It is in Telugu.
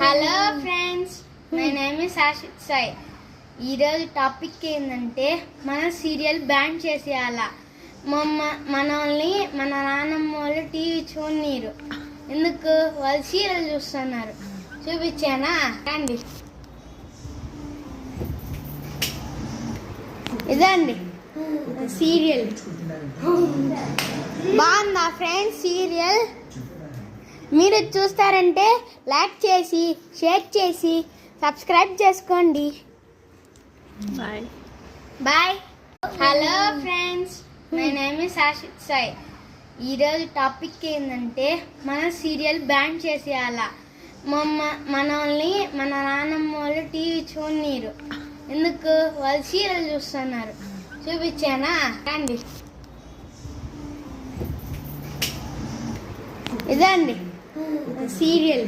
Hello friends, my name is Ashit Sai. ఈరోజు టాపిక్ ఏంటంటే మన సీరియల్ బ్యాన్ చేసేయాలా. మనల్ని మన నాన్నమ్మ వాళ్ళు టీవీ చూడనీరు. ఎందుకు? వాళ్ళు సీరియల్ చూస్తున్నారు. చూపించానా అండి? ఇదండి సీరియల్. బాగుందా ఫ్రెండ్స్ సీరియల్? మీరు చూస్తారంటే లైక్ చేసి, షేర్ చేసి, సబ్స్క్రైబ్ చేసుకోండి. Bye bye. Hello friends, my name is Ashit Sai. ఈరోజు టాపిక్ ఏంటంటే మన సీరియల్ బ్యాన్ చేసేయాలా. మనల్ని మన నాన్నమ్మ వాళ్ళు టీవీ చూడనీరు. ఎందుకు? వాళ్ళు సీరియల్ చూస్తున్నారు. చూపించానా అండి? ఇదండి సీరియల్.